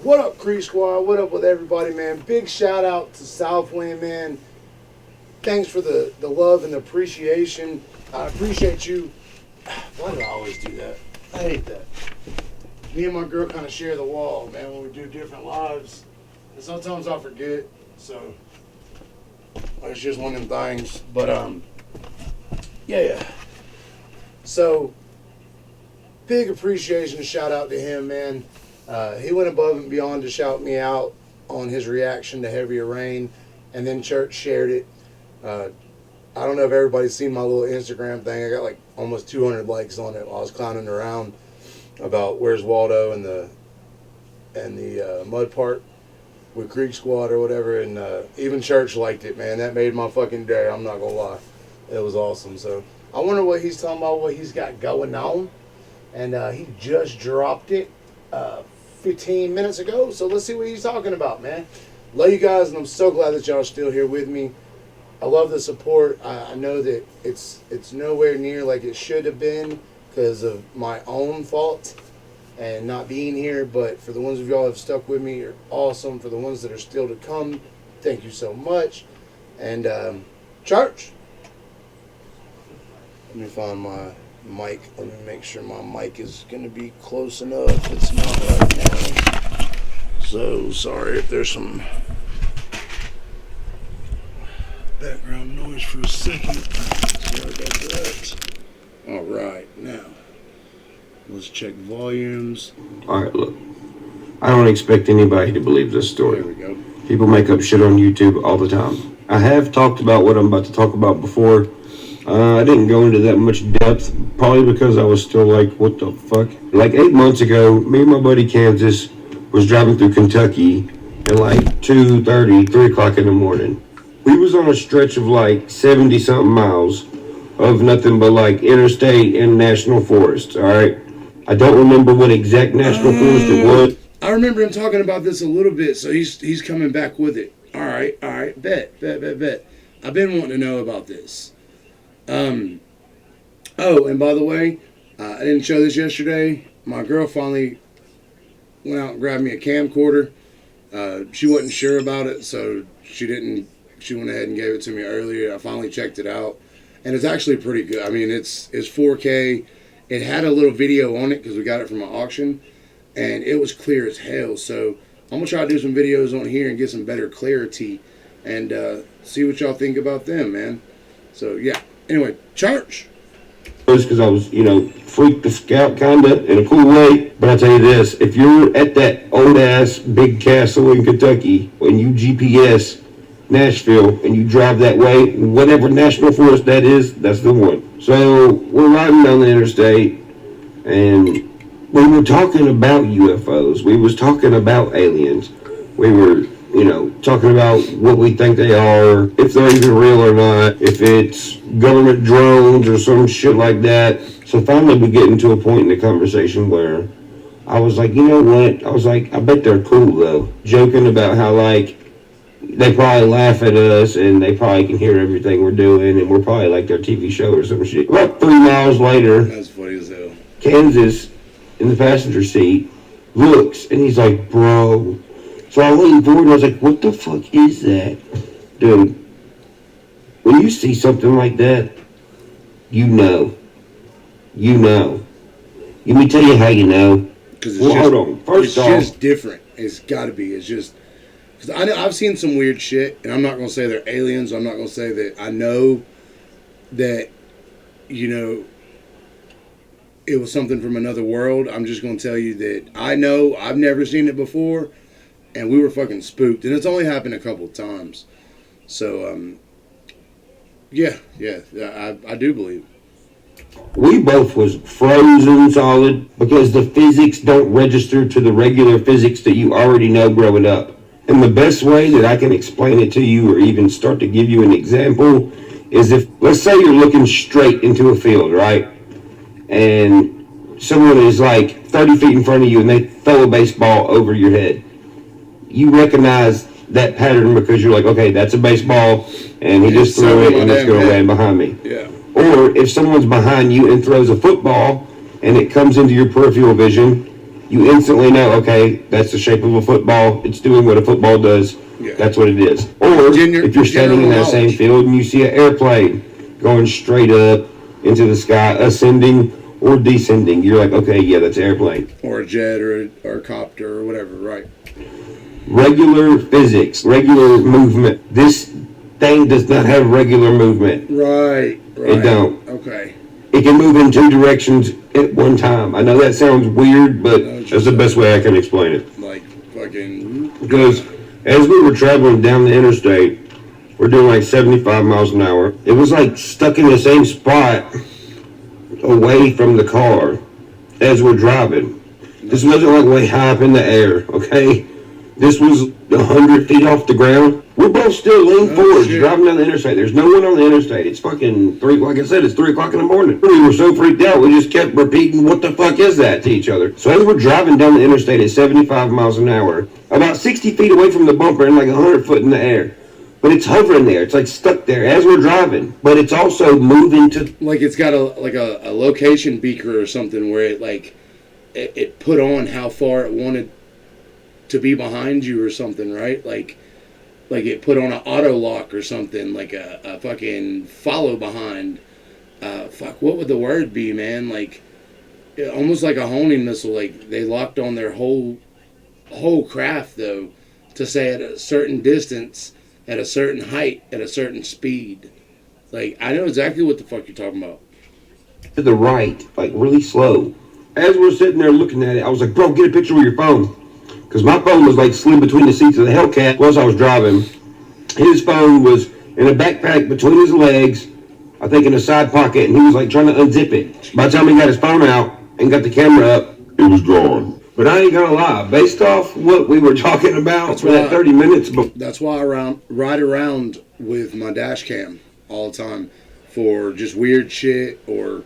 What up, Creek Squad? What up with everybody, man? Big shout out to Southwind, man. Thanks for the love and the appreciation. I appreciate you. Why do I always do that? I hate that. Me and my girl kind of share the wall, man, when we do different lives. And sometimes I forget, so it's just one of them things. But, yeah. So, big appreciation and shout out to him, man. He went above and beyond to shout me out on his reaction to Heavier Rain, and then church shared it. I don't know if everybody's seen my little Instagram thing. I got like almost 200 likes on it while I was clowning around about where's Waldo and the mud part with Creek Squad or whatever, and even church liked it, man. That made my fucking day, I'm not gonna lie. It was awesome. So I wonder what he's talking about, what he's got going on, and he just dropped it 15 minutes ago, so let's see what he's talking about, man. Love you guys, and I'm so glad that y'all are still here with me. I love the support. I know that it's nowhere near like it should have been because of my own fault and not being here, but for the ones of y'all who have stuck with me, you're awesome. For the ones that are still to come, thank you so much. And church, let me find my mic. Let me make sure my mic is going to be close enough. It's not right now. So sorry if there's some background noise for a second. Sorry about that. All right, now let's check volumes. All right, look. I don't expect anybody to believe this story. There we go. People make up shit on YouTube all the time. I have talked about what I'm about to talk about before. I didn't go into that much depth, probably because I was still like, what the fuck? Like 8 months ago, me and my buddy Kansas was driving through Kentucky at like 2:30, 3 o'clock in the morning. We was on a stretch of like 70-something miles of nothing but like interstate and national forest, all right? I don't remember what exact national forest it was. I remember him talking about this a little bit, so he's coming back with it. All right, bet. I've been wanting to know about this. Oh, and by the way, I didn't show this yesterday. My girl finally went out and grabbed me a camcorder. She wasn't sure about it, so she went ahead and gave it to me earlier. I finally checked it out, and it's actually pretty good. I mean, it's 4K. It had a little video on it because we got it from an auction, and it was clear as hell. So I'm going to try to do some videos on here and get some better clarity and see what y'all think about them, man. So, yeah. Anyway, church. Because I was, freaked the scout kind of in a cool way. But I tell you this, if you're at that old-ass big castle in Kentucky and you GPS Nashville and you drive that way, whatever national forest that is, that's the one. So we're riding down the interstate, and we were talking about UFOs. We was talking about aliens. We were, talking about what we think they are, if they're even real or not, if it's government drones or some shit like that. So finally we get into a point in the conversation where I was like, you know what? I was like, I bet they're cool though. Joking about how like they probably laugh at us and they probably can hear everything we're doing and we're probably like their TV show or some shit. About 3 miles later, That's funny as hell. Kansas in the passenger seat looks and he's like, bro. So I leaned forward and I was like, what the fuck is that? Dude, when you see something like that, you know. Let me tell you how you know. Hold on. First off, it's just different. It's got to be. It's just... Because I've seen some weird shit, and I'm not going to say they're aliens. I'm not going to say that I know that, it was something from another world. I'm just going to tell you that I know I've never seen it before, and we were fucking spooked. And it's only happened a couple of times. So, yeah, I do believe. We both was frozen solid because the physics don't register to the regular physics that you already know growing up. And the best way that I can explain it to you or even start to give you an example is if, let's say you're looking straight into a field, right? And someone is like 30 feet in front of you and they throw a baseball over your head. You recognize that pattern because you're like, okay, that's a baseball and he just threw it and it's going to land behind me. Yeah. Or if someone's behind you and throws a football and it comes into your peripheral vision, you instantly know, okay, that's the shape of a football. It's doing what a football does. Yeah. That's what it is. Or if you're standing in that same knowledge. field and you see an airplane going straight up into the sky, ascending or descending, you're like, okay, yeah, that's an airplane. Or a jet or a copter or whatever, right? Regular physics, regular movement. This thing does not have regular movement. Right. It don't. Okay. It can move in two directions at one time. I know that sounds weird, but that's the best way I can explain it. Like fucking. Because as we were traveling down the interstate, we're doing like 75 miles an hour. It was like stuck in the same spot away from the car as we're driving. This wasn't like way high up in the air, okay? This was 100 feet off the ground. We're both still lean forward driving down the interstate. There's no one on the interstate. It's fucking 3, like I said, it's 3 o'clock in the morning. We were so freaked out, we just kept repeating, what the fuck is that, to each other. So as we're driving down the interstate at 75 miles an hour, about 60 feet away from the bumper and like 100 foot in the air. But it's hovering there. It's like stuck there as we're driving. But it's also moving to... Like it's got a location beaker or something where it like, it put on how far it wanted to be behind you or something, right? Like it put on an auto lock or something, like a fucking follow behind. What would the word be, man? Like, almost like a homing missile. Like they locked on their whole craft though, to say at a certain distance, at a certain height, at a certain speed. Like I know exactly what the fuck you're talking about. To the right, like really slow. As we're sitting there looking at it, I was like, bro, get a picture with your phone. Because my phone was like slid between the seats of the Hellcat whilst I was driving. His phone was in a backpack between his legs, I think in a side pocket, and he was like trying to unzip it. By the time he got his phone out and got the camera up, it was gone. But I ain't gonna lie, based off what we were talking about for that 30 minutes. That's why I ride around with my dash cam all the time for just weird shit or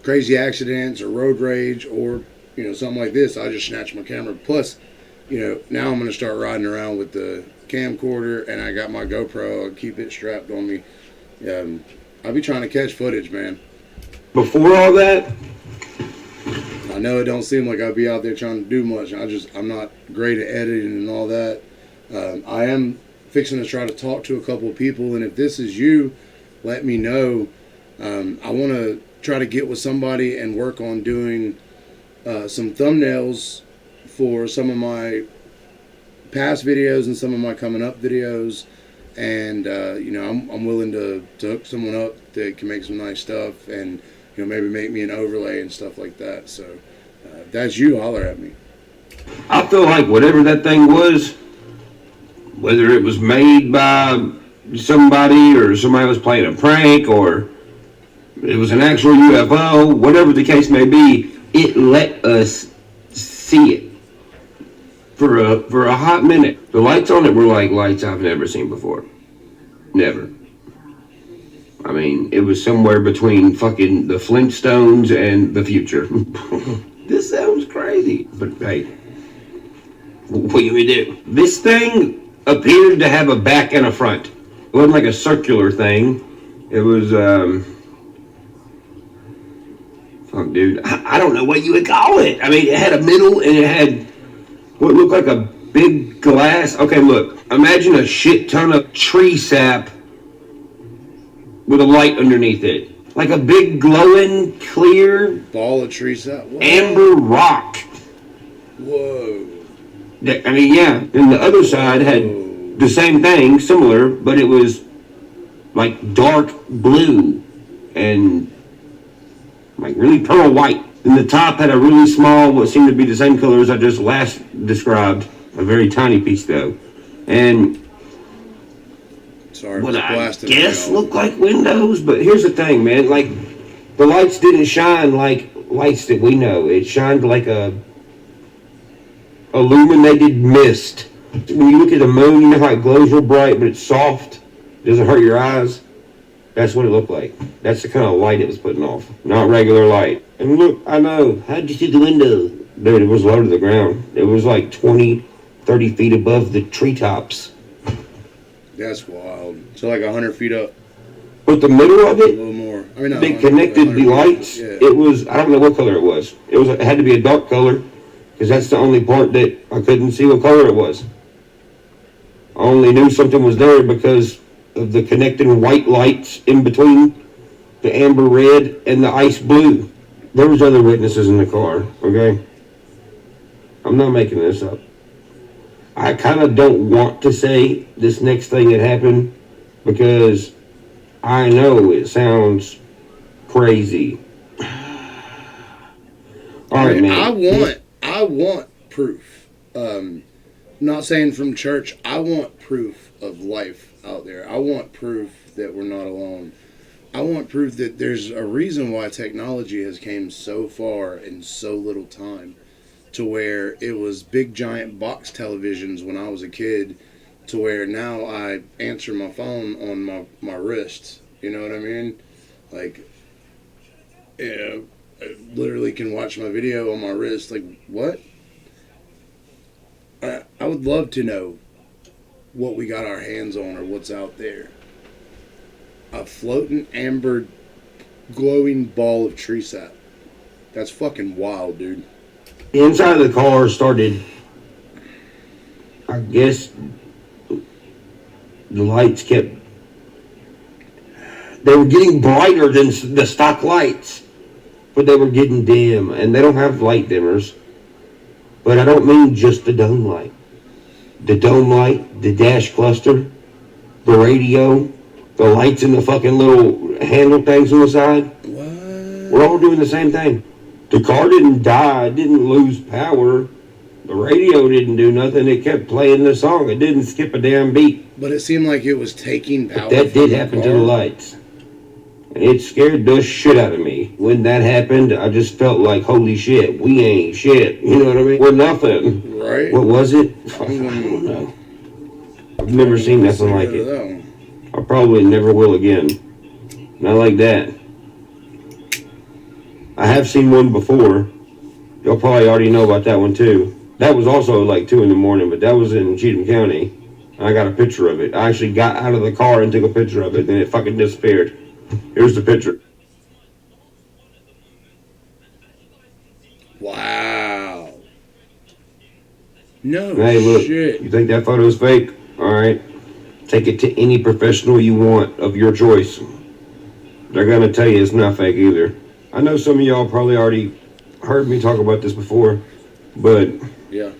crazy accidents or road rage or, something like this. I just snatch my camera. Plus, now I'm going to start riding around with the camcorder, and I got my GoPro. I keep it strapped on me. I'll be trying to catch footage, man. Before all that, I know it don't seem like I'll be out there trying to do much. I'm not great at editing and all that. I am fixing to try to talk to a couple of people, and if this is you, let me know. I want to try to get with somebody and work on doing some thumbnails for some of my past videos and some of my coming up videos, and I'm willing to hook someone up that can make some nice stuff, and maybe make me an overlay and stuff like that. So if that's you, holler at me. I feel like whatever that thing was, whether it was made by somebody or somebody was playing a prank or it was an actual UFO, whatever the case may be, it let us see it. For a hot minute, the lights on it were like lights I've never seen before. Never. I mean, it was somewhere between fucking the Flintstones and the future. This sounds crazy, but hey, what you gonna do? This thing appeared to have a back and a front. It wasn't like a circular thing. It was, fuck, dude, I don't know what you would call it. I mean, it had a middle and it had what looked like a big glass. Okay, look, imagine a shit ton of tree sap with a light underneath it. Like a big glowing, clear ball of tree sap. Amber rock. Whoa. I mean, yeah. And the other side had the same thing, similar, but it was like dark blue and like really pearl white. And the top had a really small, what seemed to be the same color as I just last described. A very tiny piece though. And sorry, what I guess looked like windows, but here's the thing, man. Like, the lights didn't shine like lights that we know. It shined like a illuminated mist. When you look at the moon, you know how it glows real bright, but it's soft. It doesn't hurt your eyes. That's what it looked like. That's the kind of light it was putting off. Not regular light. And look, I know. How'd you see the window? Dude, it was low to the ground. It was like 20, 30 feet above the treetops. That's wild. So like 100 feet up. But the middle of it, a little more. I mean, they connected the lights. Yeah. It was, I don't know what color it was. It had to be a dark color. Because that's the only part that I couldn't see what color it was. I only knew something was there because of the connecting white lights in between the amber red and the ice blue. There was other witnesses in the car, okay? I'm not making this up. I kind of don't want to say this next thing that happened because I know it sounds crazy. All right, man. I want proof. Not saying from church. I want proof of life out there. I want proof that we're not alone. I want proof that there's a reason why technology has came so far in so little time, to where it was big giant box televisions when I was a kid, to where now I answer my phone on my wrist. You know what I mean? Like, I literally can watch my video on my wrist. Like, what? I would love to know what we got our hands on or what's out there. A floating amber glowing ball of tree sap. That's fucking wild, dude. The inside of the car started, I guess, the lights kept, they were getting brighter than the stock lights, but they were getting dim, and they don't have light dimmers. But I don't mean just the dome light. The dome light, the dash cluster, the radio, the lights in the fucking little handle things on the side. What? We're all doing the same thing. The car didn't die, it didn't lose power. The radio didn't do nothing, it kept playing the song. It didn't skip a damn beat. But it seemed like it was taking power. But that did happen to the lights. And it scared the shit out of me. When that happened, I just felt like, holy shit, we ain't shit. You know what I mean? We're nothing. Right. What was it? I don't know. I've never seen nothing like it. I probably never will again. Not like that. I have seen one before. Y'all probably already know about that one too. That was also like 2 in the morning, but that was in Cheatham County. I got a picture of it. I actually got out of the car and took a picture of it, and it fucking disappeared. Here's the picture. Wow. No Hey, look, shit. You think that photo's fake? Alright. Take it to any professional you want of your choice. They're gonna tell you it's not fake either. I know some of y'all probably already heard me talk about this before, but yeah,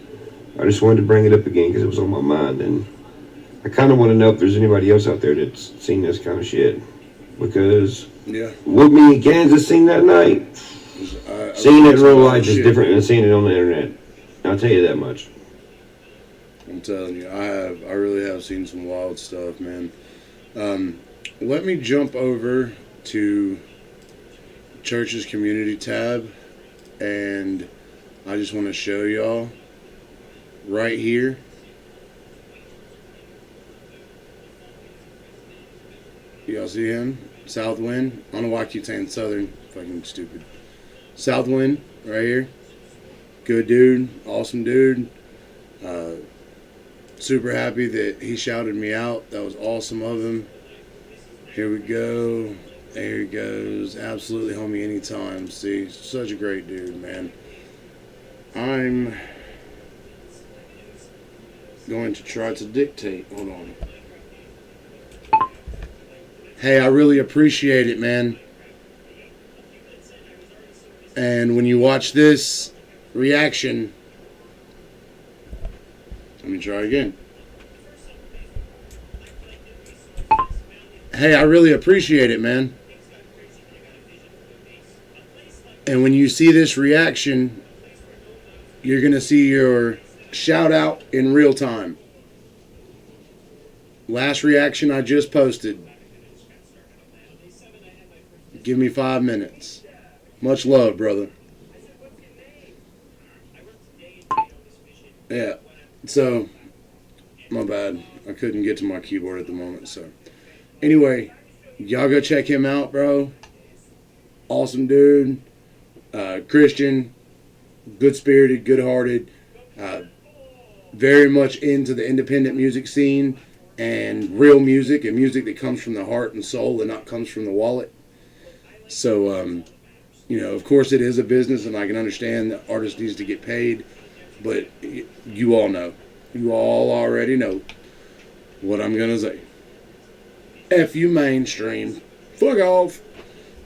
I just wanted to bring it up again because it was on my mind, and I kind of want to know if there's anybody else out there that's seen this kind of shit. Because what me in Kansas seen that night, seeing it in real life is different than seeing it on the internet. I'll tell you that much. I'm telling you, I really have seen some wild stuff, man. Let me jump over to Church's community tab, and I just want to show y'all right here. Y'all see him? Southwind. I don't know why I keep saying Southern. Fucking stupid. Southwind, right here. Good dude. Awesome dude. Super happy that he shouted me out. That was awesome of him. Here we go. There he goes. Absolutely, homie, anytime. See, such a great dude, man. I'm going to try to dictate. Hold on. Hey, I really appreciate it, man. And when you watch this reaction, let me try again. Hey, I really appreciate it, man. And when you see this reaction, you're going to see your shout out in real time. Last reaction I just posted. Give me 5 minutes. Much love, brother. Yeah. So, my bad. I couldn't get to my keyboard at the moment. So, anyway, y'all go check him out, bro. Awesome dude. Christian. Good-spirited, good-hearted. Very much into the independent music scene and real music, and music that comes from the heart and soul and not comes from the wallet. So, you know, of course it is a business, and I can understand that artist needs to get paid. But you all know. You all already know what I'm going to say. F you mainstream. Fuck off.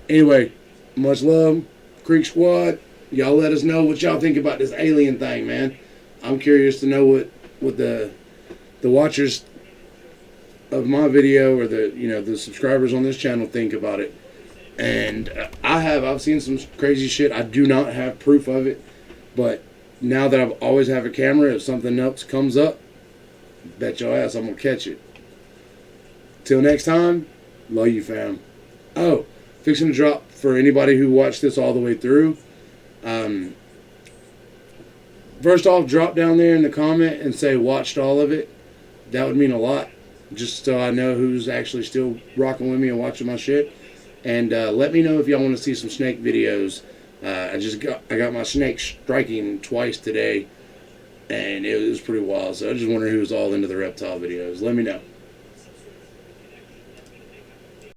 Anyway, much love. Creek Squad. Y'all let us know what y'all think about this alien thing, man. I'm curious to know what the watchers of my video or the subscribers on this channel think about it. And I've seen some crazy shit. I do not have proof of it, but now that I've always have a camera, if something else comes up, bet your ass I'm gonna catch it. Till next time, love you, fam. Oh, fixing to drop for anybody who watched this all the way through. First off, drop down there in the comment and say watched all of it. That would mean a lot, just so I know who's actually still rocking with me and watching my shit. And let me know if y'all want to see some snake videos. I got my snake striking twice today, and it was pretty wild. So I just wonder who's all into the reptile videos. Let me know.